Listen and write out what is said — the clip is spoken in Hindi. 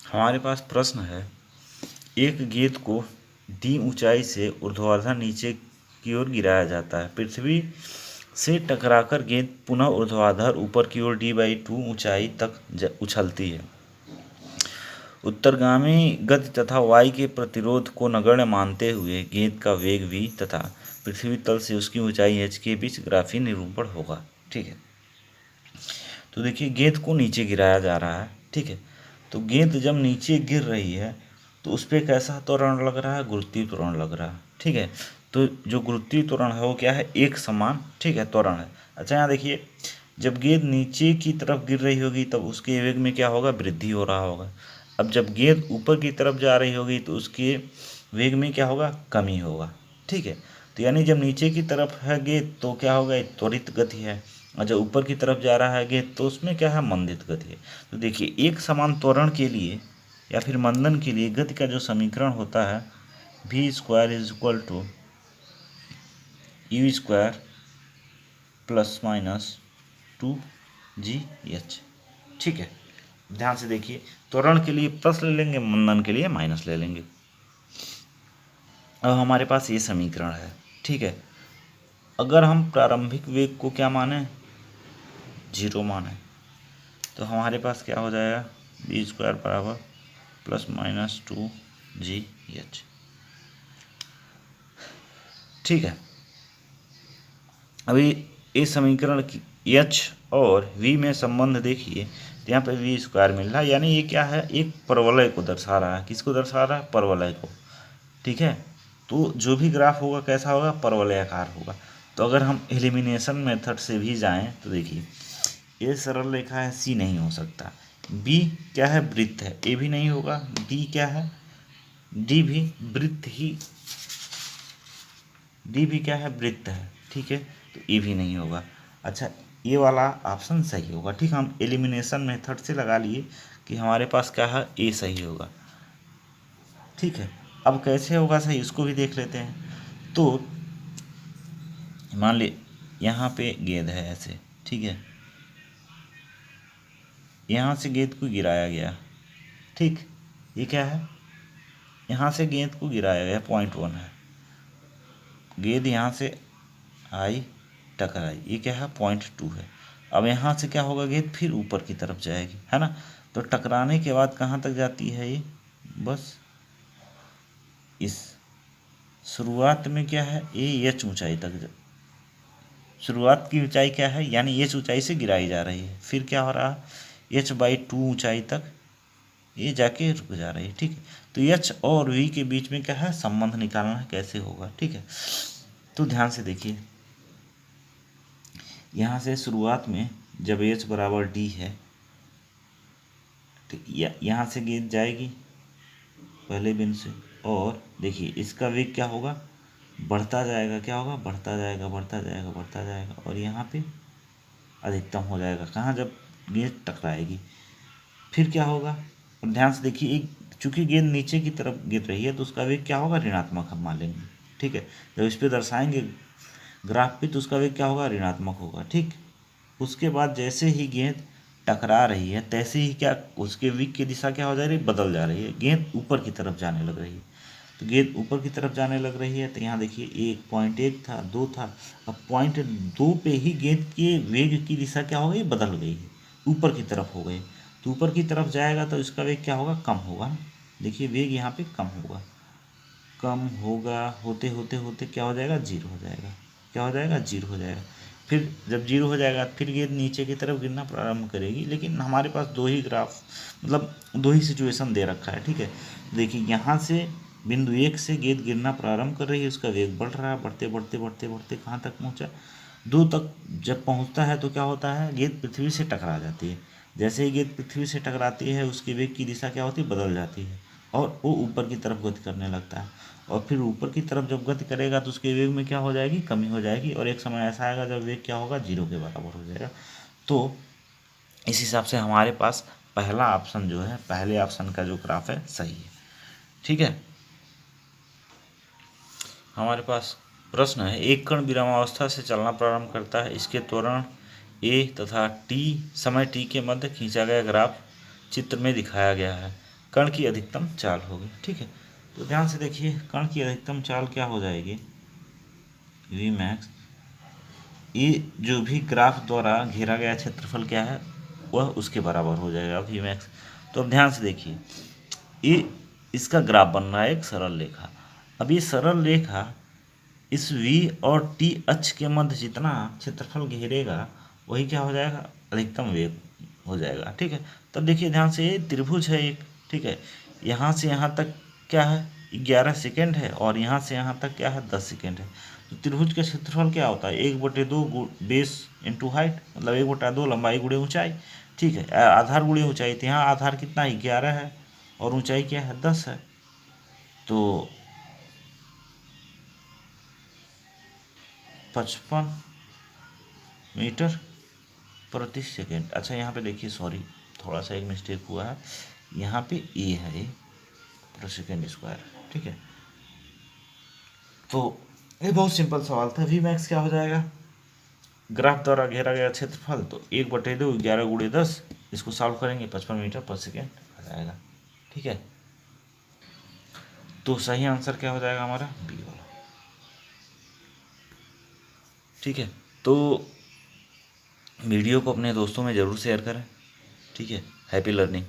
हमारे पास प्रश्न है, एक गेंद को डी ऊंचाई से ऊर्ध्वाधर नीचे की ओर गिराया जाता है। पृथ्वी से टकराकर गेंद पुनः ऊर्ध्वाधर ऊपर की ओर d/2 ऊंचाई तक उछलती है। उत्तरगामी गति तथा y के प्रतिरोध को नगण्य मानते हुए गेंद का वेग v तथा पृथ्वी तल से उसकी ऊंचाई h के बीच ग्राफीय निरूपण होगा। ठीक है, तो देखिए गेंद को नीचे गिराया जा रहा है। ठीक है, तो गेंद जब नीचे गिर रही है तो उस पर कैसा त्वरण लग रहा है? गुरुत्वीय त्वरण लग रहा है। ठीक है, तो जो गुरुत्वीय त्वरण है वो क्या है? एक समान, ठीक है, त्वरण है। अच्छा, यहाँ देखिए, जब गेंद नीचे की तरफ गिर रही होगी तब उसके वेग में क्या होगा? वृद्धि हो रहा होगा। अब जब गेंद ऊपर की तरफ जा रही होगी तो उसके वेग में क्या होगा? कमी होगा। ठीक है, तो यानी जब नीचे की तरफ है गेंद तो क्या होगा? त्वरित गति है, और जब ऊपर की तरफ जा रहा है गेंद तो उसमें क्या है? मंदित गति है। तो देखिए, एक समान त्वरण के लिए या फिर मंदन के लिए गति का जो समीकरण होता है v² = u² ± 2gh। ठीक है, ध्यान से देखिए, त्वरण के लिए प्लस ले लेंगे, मंदन के लिए माइनस ले लेंगे। अब हमारे पास ये समीकरण है। ठीक है, अगर हम प्रारंभिक वेग को क्या माने? 0 माने, तो हमारे पास क्या हो जाएगा? v² ± 2gh। ठीक है, अभी इस समीकरण की h और v में संबंध देखिए, तो यहाँ पे v² मिल रहा है, यानी ये क्या है? एक परवलय को दर्शा रहा है। किसको दर्शा रहा है? परवलय को। ठीक है, तो जो भी ग्राफ होगा कैसा होगा? परवलयाकार होगा। तो अगर हम एलिमिनेशन मेथड से भी जाएं तो देखिए, ये सरल रेखा है, सी नहीं हो सकता। बी क्या है? वृत्त है, ए भी नहीं होगा। डी क्या है? डी भी वृत्त ही, डी भी क्या है? वृत्त है। ठीक है, तो ए भी नहीं होगा। अच्छा, ये वाला ऑप्शन सही होगा। ठीक, हम एलिमिनेशन मेथड से लगा लिए कि हमारे पास क्या है? ए सही होगा। ठीक है, अब कैसे होगा सही उसको भी देख लेते हैं। तो मान ली यहाँ पे गेंद है ऐसे, ठीक है, यहाँ से गेंद को गिराया गया। ठीक, ये क्या है? यहाँ से गेंद को गिराया गया, 0.1 है। गेंद यहाँ से आई, टकराई, ये क्या है? 0.2 है। अब यहाँ से क्या होगा? गेंद फिर ऊपर की तरफ जाएगी, है ना? तो टकराने के बाद कहाँ तक जाती है ये? बस इस शुरुआत में क्या है? ये h ऊंचाई तक, शुरुआत की ऊंचाई क्या है? यानी h ऊंचाई से गिराई जा रही है। फिर क्या हो रहा है? h/2 ऊंचाई तक ये जाके रुक जा रही है। ठीक है, तो h और v के बीच में क्या है? संबंध निकालना है, कैसे होगा? ठीक है, तो ध्यान से देखिए, यहाँ से शुरुआत में जब h = d है तो यहाँ से गेंद जाएगी पहले बिंदु से, और देखिए इसका वेग क्या होगा? बढ़ता जाएगा। क्या होगा? बढ़ता जाएगा, बढ़ता जाएगा, बढ़ता जाएगा, और यहाँ पे अधिकतम हो जाएगा। कहाँ? जब गेंद टकराएगी। फिर क्या होगा? और ध्यान से देखिए, एक चूंकि गेंद नीचे की तरफ गिर रही है तो उसका वेग क्या होगा? ऋणात्मक हम मान लेंगे। ठीक है, जब इस पर दर्शाएंगे ग्राफ पे तो उसका वेग क्या होगा? ऋणात्मक होगा। ठीक, उसके बाद जैसे ही गेंद टकरा रही है तैसे ही क्या उसके वेग की दिशा क्या हो जा रही है? बदल जा रही है। गेंद ऊपर की तरफ जाने लग रही है। तो गेंद ऊपर की तरफ जाने लग रही है, तो यहाँ देखिए 1.1 था, 2 था, अब 0.2 पे ही गेंद के वेग की दिशा क्या हो गई? बदल गई है, ऊपर की तरफ हो गई। तो ऊपर की तरफ जाएगा तो इसका वेग क्या होगा? कम होगा। देखिए वेग यहाँ पे कम होगा, कम होगा, होते होते होते क्या हो जाएगा? 0 हो जाएगा। क्या हो जाएगा? 0 हो जाएगा। फिर जब 0 हो जाएगा फिर गेंद नीचे की तरफ गिरना प्रारंभ करेगी। लेकिन हमारे पास दो ही ग्राफ, मतलब दो ही सिचुएशन दे रखा है। ठीक है, देखिए यहाँ से बिंदु 1 से गेंद गिरना प्रारंभ कर रही है, उसका वेग बढ़ रहा है, बढ़ते बढ़ते बढ़ते बढ़ते कहाँ तक पहुँचा? 2 तक जब पहुँचता है तो क्या होता है? गेंद पृथ्वी से टकरा जाती है। जैसे ही गेंद पृथ्वी से टकराती है उसकी वेग की दिशा क्या होती है? बदल जाती है, और वो ऊपर की तरफ गति करने लगता है। और फिर ऊपर की तरफ जब गति करेगा तो उसके वेग में क्या हो जाएगी? कमी हो जाएगी, और एक समय ऐसा आएगा जब वेग क्या होगा? 0 के बराबर हो जाएगा। तो इस हिसाब से हमारे पास पहला ऑप्शन जो है, पहले ऑप्शन का जो ग्राफ है सही है। ठीक है, हमारे पास प्रश्न है, एक कण विरामावस्था से चलना प्रारंभ करता है, इसके त्वरण a तथा t समय t के मध्य खींचा गया ग्राफ चित्र में दिखाया गया है। कण की अधिकतम चाल होगी। ठीक है, तो ध्यान से देखिए कण की अधिकतम चाल क्या हो जाएगी, वी मैक्स, ये जो भी ग्राफ द्वारा घेरा गया क्षेत्रफल क्या है वह उसके बराबर हो जाएगा वी मैक्स। तो अब ध्यान से देखिए, ये इसका ग्राफ बन रहा है एक सरल रेखा। अब ये सरल रेखा इस v और t अक्ष के मध्य जितना क्षेत्रफल घेरेगा वही क्या हो जाएगा, अधिकतम वेग हो जाएगा। ठीक है, तब देखिए ध्यान से, ये त्रिभुज है एक। ठीक है, यहाँ से यहाँ तक क्या है 11 सेकेंड है और यहाँ से यहाँ तक क्या है 10 सेकेंड है। तो त्रिभुज का क्षेत्रफल क्या होता है, 1/2 बेस इंटू हाइट, मतलब 1/2 लंबाई गुणे ऊंचाई। ठीक है, आधार गुणे ऊंचाई, तो यहाँ आधार कितना है 11 है और ऊंचाई क्या है 10 है। तो 55 मीटर प्रति सेकेंड। अच्छा यहाँ पे देखिए, सॉरी थोड़ा सा एक मिस्टेक हुआ है, यहाँ पे ए है, पर सेकेंड स्क्वायर। ठीक है, तो ये बहुत सिंपल सवाल था। वी मैक्स क्या हो जाएगा, ग्राफ द्वारा घेरा गया क्षेत्रफल, तो 1/2 11 गुणे 10, इसको सॉल्व करेंगे 55 मीटर पर सेकेंड आ जाएगा। ठीक है, तो सही आंसर क्या हो जाएगा हमारा, बी वाला। ठीक है, तो वीडियो को अपने दोस्तों में ज़रूर शेयर करें। ठीक है, हैप्पी लर्निंग।